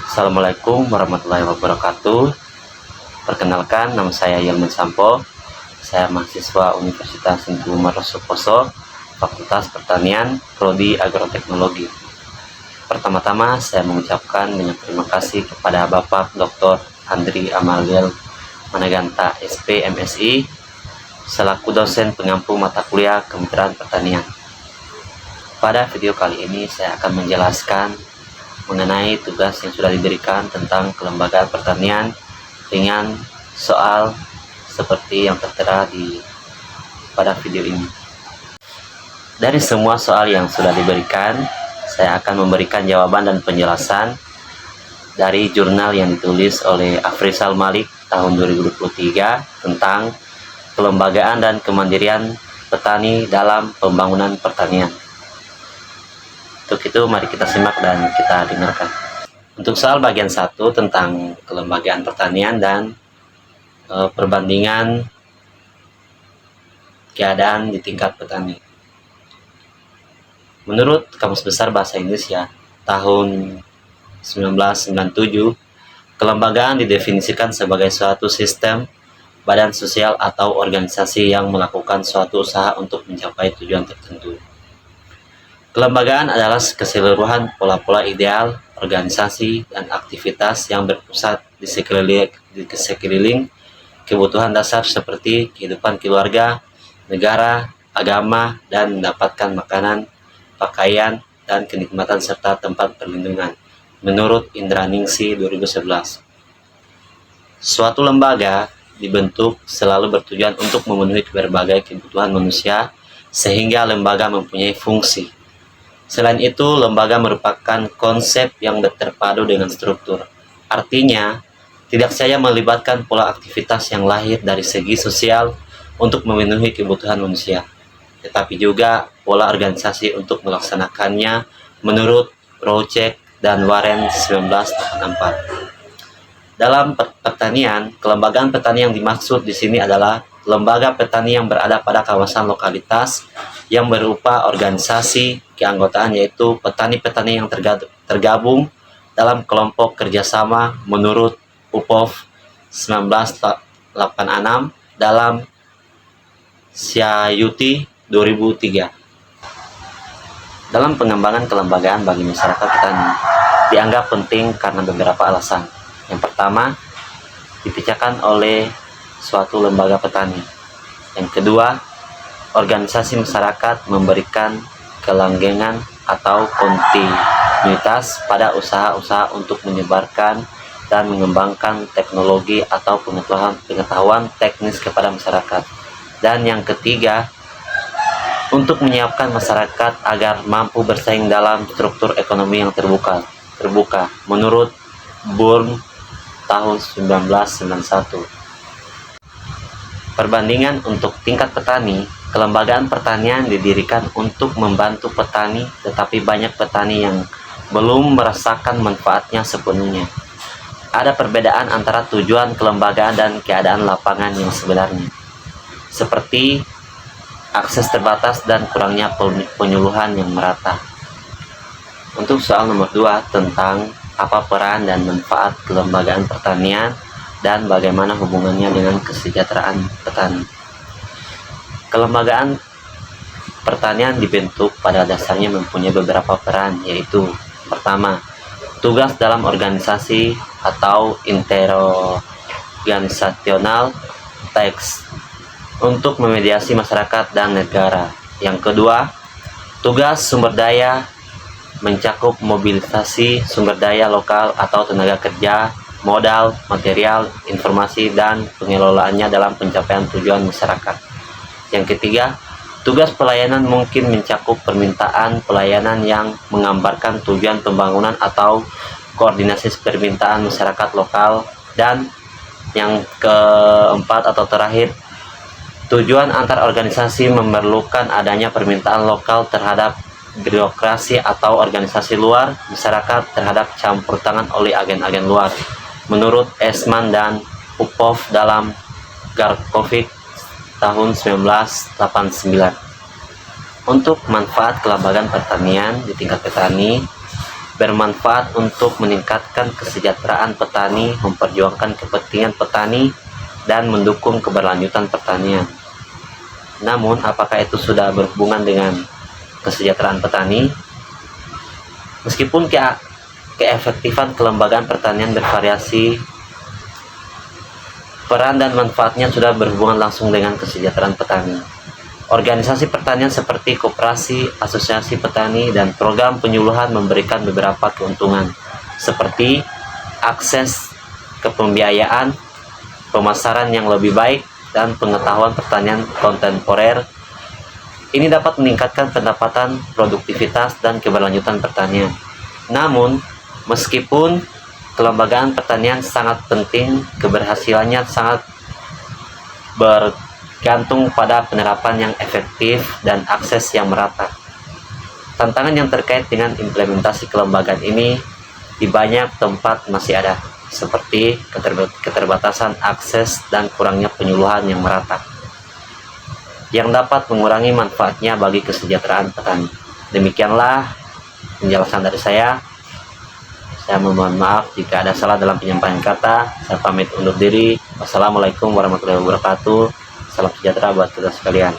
Assalamualaikum warahmatullahi wabarakatuh. Perkenalkan, nama saya Yelman Sampo. Saya mahasiswa Universitas Negeri Marosuposo, Fakultas Pertanian, Prodi Agroteknologi. Pertama-tama saya mengucapkan banyak terima kasih kepada Bapak Dr. Andri Amaliel Managanta, SP MSI, selaku dosen pengampu mata kuliah Kementerian Pertanian. Pada video kali ini saya akan menjelaskan mengenai tugas yang sudah diberikan tentang kelembagaan pertanian dengan soal seperti yang tertera pada video ini. Dari semua soal yang sudah diberikan, saya akan memberikan jawaban dan penjelasan dari jurnal yang ditulis oleh Afrizal Malik tahun 2023 tentang kelembagaan dan kemandirian petani dalam pembangunan pertanian. Untuk itu mari kita simak dan kita dengarkan. Untuk soal bagian 1 tentang kelembagaan pertanian dan perbandingan keadaan di tingkat petani. Menurut Kamus Besar Bahasa Indonesia tahun 1997, kelembagaan didefinisikan sebagai suatu sistem, badan sosial atau organisasi yang melakukan suatu usaha untuk mencapai tujuan tertentu. Kelembagaan adalah keseluruhan pola-pola ideal, organisasi, dan aktivitas yang berpusat di sekeliling kebutuhan dasar seperti kehidupan keluarga, negara, agama, dan mendapatkan makanan, pakaian, dan kenikmatan serta tempat perlindungan. Menurut Indra Ningsi 2011, suatu lembaga dibentuk selalu bertujuan untuk memenuhi berbagai kebutuhan manusia sehingga lembaga mempunyai fungsi. Selain itu, lembaga merupakan konsep yang terpadu dengan struktur. Artinya, tidak saja melibatkan pola aktivitas yang lahir dari segi sosial untuk memenuhi kebutuhan manusia, tetapi juga pola organisasi untuk melaksanakannya menurut Project dan Warren 1984. Dalam pertanian, kelembagaan petani yang dimaksud di sini adalah lembaga petani yang berada pada kawasan lokalitas yang berupa organisasi keanggotaan, yaitu petani-petani yang tergabung dalam kelompok kerjasama menurut UPOV 1986 dalam Syayuti 2003. Dalam pengembangan kelembagaan bagi masyarakat petani dianggap penting karena beberapa alasan. Yang pertama, dipecahkan oleh suatu lembaga petani. Yang kedua, organisasi masyarakat memberikan kelanggengan atau kontinuitas pada usaha-usaha untuk menyebarkan dan mengembangkan teknologi atau pengetahuan teknis kepada masyarakat. Dan yang ketiga, untuk menyiapkan masyarakat agar mampu bersaing dalam struktur ekonomi yang terbuka menurut Bourne tahun 1991. Perbandingan untuk tingkat petani, kelembagaan pertanian didirikan untuk membantu petani, tetapi banyak petani yang belum merasakan manfaatnya sepenuhnya. Ada perbedaan antara tujuan kelembagaan dan keadaan lapangan yang sebenarnya, seperti akses terbatas dan kurangnya penyuluhan yang merata. Untuk soal nomor 2 tentang apa peran dan manfaat kelembagaan pertanian dan bagaimana hubungannya dengan kesejahteraan petani. Kelembagaan pertanian dibentuk pada dasarnya mempunyai beberapa peran, yaitu pertama, tugas dalam organisasi atau interorganisasional teks untuk memediasi masyarakat dan negara. Yang kedua, tugas sumber daya mencakup mobilisasi sumber daya lokal atau tenaga kerja, modal, material, informasi, dan pengelolaannya dalam pencapaian tujuan masyarakat. Yang ketiga, tugas pelayanan mungkin mencakup permintaan pelayanan yang menggambarkan tujuan pembangunan atau koordinasi permintaan masyarakat lokal. Dan yang keempat atau terakhir, tujuan antar organisasi memerlukan adanya permintaan lokal terhadap birokrasi atau organisasi luar masyarakat terhadap campur tangan oleh agen-agen luar. Menurut Esman dan Upov dalam Garkovic tahun 1989. Untuk manfaat kelembagaan pertanian di tingkat petani, bermanfaat untuk meningkatkan kesejahteraan petani, memperjuangkan kepentingan petani, dan mendukung keberlanjutan pertanian. Namun, apakah itu sudah berhubungan dengan kesejahteraan petani? Meskipun keefektifan kelembagaan pertanian bervariasi, peran dan manfaatnya sudah berhubungan langsung dengan kesejahteraan petani. Organisasi pertanian seperti koperasi, asosiasi petani, dan program penyuluhan memberikan beberapa keuntungan, seperti akses ke pembiayaan, pemasaran yang lebih baik, dan pengetahuan pertanian kontemporer. Ini dapat meningkatkan pendapatan, produktivitas, dan keberlanjutan pertanian. Namun, meskipun kelembagaan pertanian sangat penting, keberhasilannya sangat bergantung pada penerapan yang efektif dan akses yang merata. Tantangan yang terkait dengan implementasi kelembagaan ini di banyak tempat masih ada, seperti keterbatasan akses dan kurangnya penyuluhan yang merata, yang dapat mengurangi manfaatnya bagi kesejahteraan petani. Demikianlah penjelasan dari saya. Saya mohon maaf jika ada salah dalam penyampaian kata. Saya pamit undur diri. Wassalamualaikum warahmatullahi wabarakatuh. Salam sejahtera buat kita sekalian.